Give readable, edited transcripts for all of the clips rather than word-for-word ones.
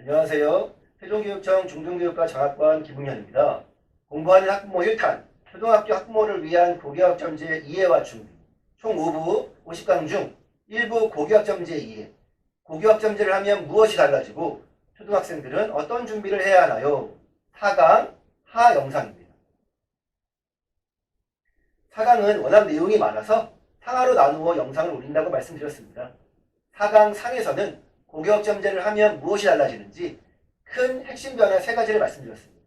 안녕하세요. 세종교육청 중등교육과 장학관 김웅현입니다. 공부하는 학부모 1탄, 초등학교 학부모를 위한 고교학점제 이해와 준비, 총 5부 50강 중 1부 고교학점제 이해, 고교학점제를 하면 무엇이 달라지고 초등학생들은 어떤 준비를 해야 하나요? 4강 하 영상입니다. 4강은 워낙 내용이 많아서 상하로 나누어 영상을 올린다고 말씀드렸습니다. 4강 상에서는 고교학점제를 하면 무엇이 달라지는지 큰 핵심 변화 3가지를 말씀드렸습니다.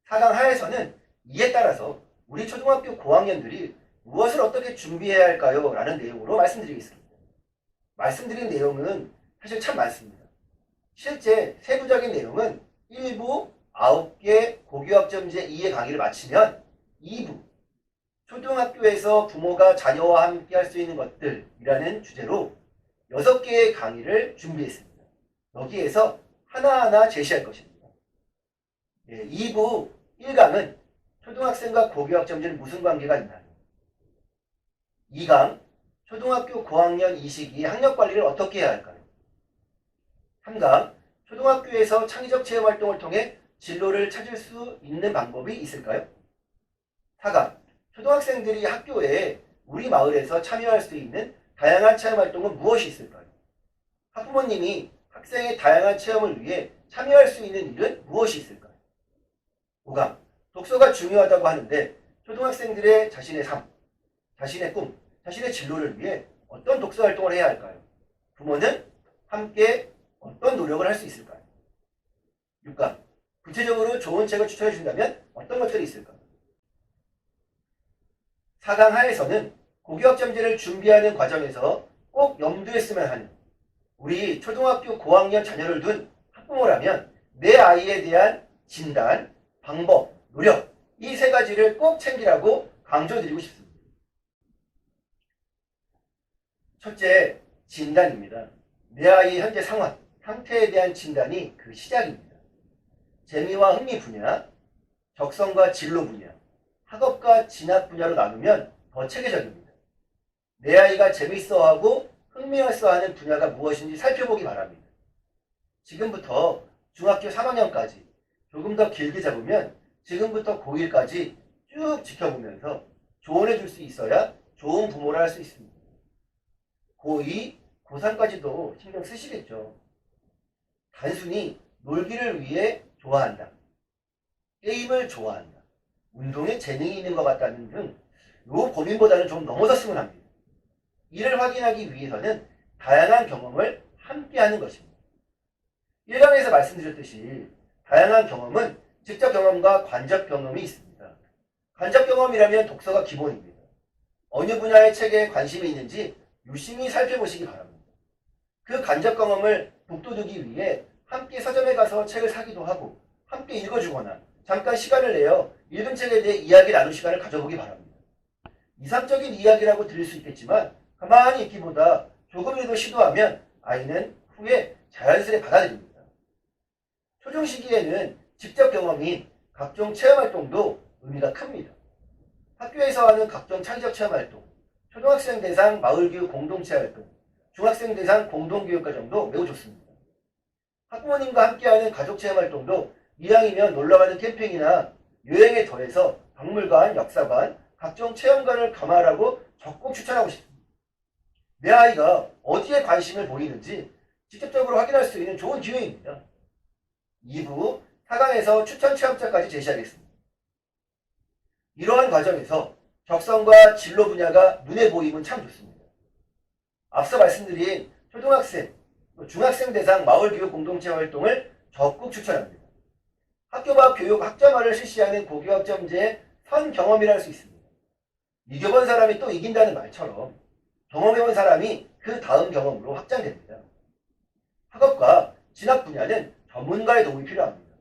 4강 하에서는 이에 따라서 우리 초등학교 고학년들이 무엇을 어떻게 준비해야 할까요? 라는 내용으로 말씀드리겠습니다. 말씀드린 내용은 사실 참 많습니다. 실제 세부적인 내용은 1부 9개 고교학점제 이해 강의를 마치면 2부 초등학교에서 부모가 자녀와 함께 할 수 있는 것들이라는 주제로 6개의 강의를 준비했습니다. 여기에서 하나하나 제시할 것입니다. 2부 1강은 초등학생과 고교학점제는 무슨 관계가 있나요? 2강 초등학교 고학년 이 시기 학력관리를 어떻게 해야 할까요? 3강 초등학교에서 창의적 체험활동을 통해 진로를 찾을 수 있는 방법이 있을까요? 4강 초등학생들이 학교에 우리 마을에서 참여할 수 있는 다양한 체험활동은 무엇이 있을까요? 학부모님이 학생의 다양한 체험을 위해 참여할 수 있는 일은 무엇이 있을까요? 5강 독서가 중요하다고 하는데 초등학생들의 자신의 삶, 자신의 꿈, 자신의 진로를 위해 어떤 독서 활동을 해야 할까요? 부모는 함께 어떤 노력을 할 수 있을까요? 6강 구체적으로 좋은 책을 추천해 준다면 어떤 것들이 있을까요? 4강 하에서는 고교학점제를 준비하는 과정에서 꼭 염두에 쓰면 하는 우리 초등학교 고학년 자녀를 둔 학부모라면 내 아이에 대한 진단, 방법, 노력 이 3가지를 꼭 챙기라고 강조드리고 싶습니다. 첫째, 진단입니다. 내 아이의 현재 상황, 상태에 대한 진단이 그 시작입니다. 재미와 흥미 분야, 적성과 진로 분야, 학업과 진학 분야로 나누면 더 체계적입니다. 내 아이가 재밌어하고 흥미있어하는 분야가 무엇인지 살펴보기 바랍니다. 지금부터 중학교 3학년까지 조금 더 길게 잡으면 지금부터 고1까지 쭉 지켜보면서 조언해 줄 수 있어야 좋은 부모를 할 수 있습니다. 고2, 고3까지도 신경 쓰시겠죠. 단순히 놀기를 위해 좋아한다. 게임을 좋아한다. 운동에 재능이 있는 것 같다는 등 요 고민보다는 좀 넘어섰으면 합니다. 이를 확인하기 위해서는 다양한 경험을 함께 하는 것입니다. 1강에서 말씀드렸듯이 다양한 경험은 직접 경험과 간접 경험이 있습니다. 간접 경험이라면 독서가 기본입니다. 어느 분야의 책에 관심이 있는지 유심히 살펴보시기 바랍니다. 그 간접 경험을 북돋우기 위해 함께 서점에 가서 책을 사기도 하고 함께 읽어주거나 잠깐 시간을 내어 읽은 책에 대해 이야기 나눌 시간을 가져보기 바랍니다. 이상적인 이야기라고 들릴 수 있겠지만 가만히 있기보다 조금이라도 시도하면 아이는 후에 자연스레 받아들입니다. 초중 시기에는 직접 경험인 각종 체험활동도 의미가 큽니다. 학교에서 하는 각종 창의적 체험활동, 초등학생 대상 마을교육 공동체활동, 중학생 대상 공동교육과정도 매우 좋습니다. 학부모님과 함께하는 가족체험활동도 이왕이면 놀러가는 캠핑이나 여행에 더해서 박물관, 역사관, 각종 체험관을 감안하고 적극 추천하고 싶습니다. 내 아이가 어디에 관심을 보이는지 직접적으로 확인할 수 있는 좋은 기회입니다. 2부 4강에서 추천 체험자까지 제시하겠습니다. 이러한 과정에서 적성과 진로 분야가 눈에 보이면 참 좋습니다. 앞서 말씀드린 초등학생, 중학생 대상 마을교육 공동체 활동을 적극 추천합니다. 학교 밖 교육 학점화를 실시하는 고교학점제의 선 경험이라 할 수 있습니다. 이겨본 사람이 또 이긴다는 말처럼 경험해본 사람이 그 다음 경험으로 확장됩니다. 학업과 진학 분야는 전문가의 도움이 필요합니다.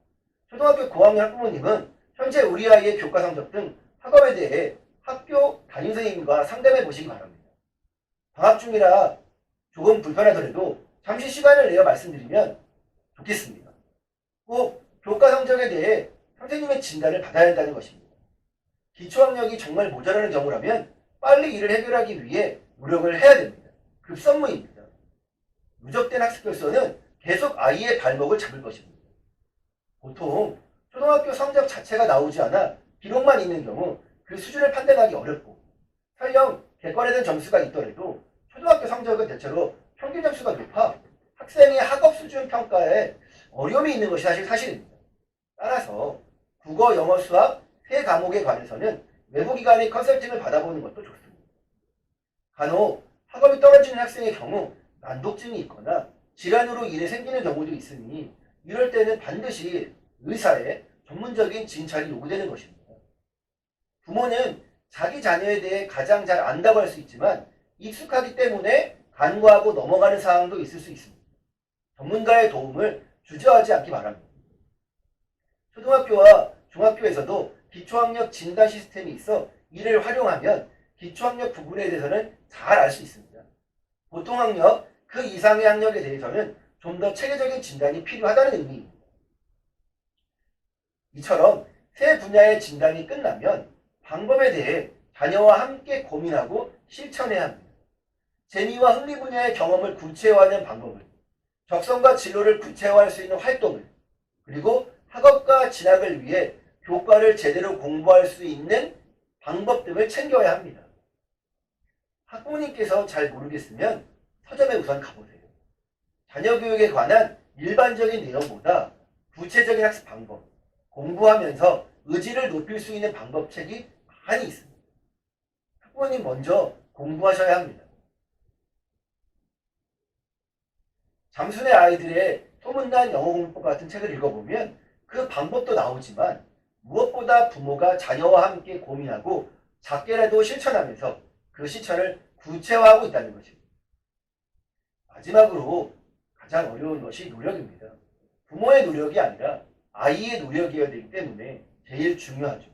초등학교 고학년 학부모님은 현재 우리 아이의 교과 성적 등 학업에 대해 학교 담임선생님과 상담해 보시기 바랍니다. 방학 중이라 조금 불편하더라도 잠시 시간을 내어 말씀드리면 좋겠습니다. 꼭 교과 성적에 대해 선생님의 진단을 받아야 한다는 것입니다. 기초학력이 정말 모자라는 경우라면 빨리 이를 해결하기 위해 노력을 해야 됩니다. 급선무입니다. 누적된 학습 결손은 계속 아이의 발목을 잡을 것입니다. 보통 초등학교 성적 자체가 나오지 않아 기록만 있는 경우 그 수준을 판단하기 어렵고, 설령 객관에 대한 점수가 있더라도 초등학교 성적은 대체로 평균 점수가 높아 학생의 학업 수준 평가에 어려움이 있는 것이 사실입니다. 따라서 국어, 영어, 수학 세 과목에 관해서는 외부기관의 컨설팅을 받아보는 것도 좋습니다. 간혹 학업이 떨어지는 학생의 경우 난독증이 있거나 질환으로 인해 생기는 경우도 있으니, 이럴 때는 반드시 의사의 전문적인 진찰이 요구되는 것입니다. 부모는 자기 자녀에 대해 가장 잘 안다고 할 수 있지만 익숙하기 때문에 간과하고 넘어가는 상황도 있을 수 있습니다. 전문가의 도움을 주저하지 않기 바랍니다. 초등학교와 중학교에서도 기초학력 진단 시스템이 있어 이를 활용하면 기초학력 부분에 대해서는 잘 알 수 있습니다. 보통학력, 그 이상의 학력에 대해서는 좀 더 체계적인 진단이 필요하다는 의미입니다. 이처럼 세 분야의 진단이 끝나면 방법에 대해 자녀와 함께 고민하고 실천해야 합니다. 재미와 흥미 분야의 경험을 구체화하는 방법을, 적성과 진로를 구체화할 수 있는 활동을, 그리고 학업과 진학을 위해 교과를 제대로 공부할 수 있는 방법 등을 챙겨야 합니다. 학부모님께서 잘 모르겠으면 서점에 우선 가보세요. 자녀 교육에 관한 일반적인 내용보다 구체적인 학습 방법, 공부하면서 의지를 높일 수 있는 방법책이 많이 있습니다. 학부모님 먼저 공부하셔야 합니다. 잠순의 아이들의 소문난 영어 공부법 같은 책을 읽어보면 그 방법도 나오지만, 무엇보다 부모가 자녀와 함께 고민하고 작게라도 실천하면서 그 실천을 구체화하고 있다는 것입니다. 마지막으로 가장 어려운 것이 노력입니다. 부모의 노력이 아니라 아이의 노력이어야 되기 때문에 제일 중요하죠.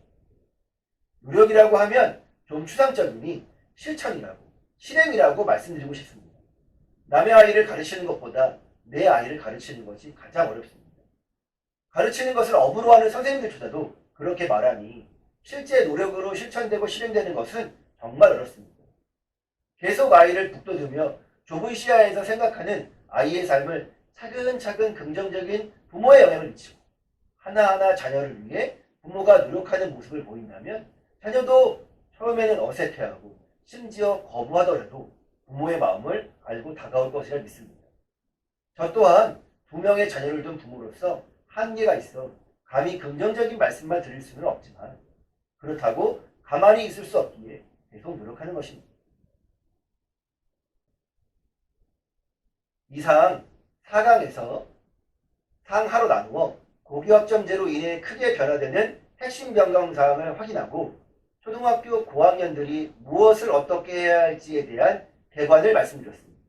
노력이라고 하면 좀 추상적이니 실천이라고, 실행이라고 말씀드리고 싶습니다. 남의 아이를 가르치는 것보다 내 아이를 가르치는 것이 가장 어렵습니다. 가르치는 것을 업으로 하는 선생님들조차도 그렇게 말하니 실제 노력으로 실천되고 실행되는 것은 정말 어렵습니다. 계속 아이를 북돋우며 좁은 시야에서 생각하는 아이의 삶을 차근차근 긍정적인 부모의 영향을 미치고, 하나하나 자녀를 위해 부모가 노력하는 모습을 보인다면 자녀도 처음에는 어색해하고 심지어 거부하더라도 부모의 마음을 알고 다가올 것이라 믿습니다. 저 또한 2명의 자녀를 둔 부모로서 한계가 있어 감히 긍정적인 말씀만 드릴 수는 없지만, 그렇다고 가만히 있을 수 없기에 계속 노력하는 것입니다. 이상 4강에서 상하로 나누어 고교학점제로 인해 크게 변화되는 핵심 변경사항을 확인하고 초등학교 고학년들이 무엇을 어떻게 해야 할지에 대한 개관을 말씀드렸습니다.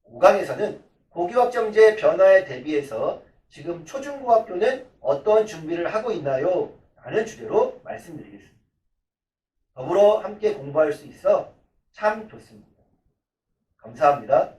5강에서는 고교학점제 변화에 대비해서 지금 초중고학교는 어떤 준비를 하고 있나요? 라는 주제로 말씀드리겠습니다. 더불어 함께 공부할 수 있어 참 좋습니다. 감사합니다.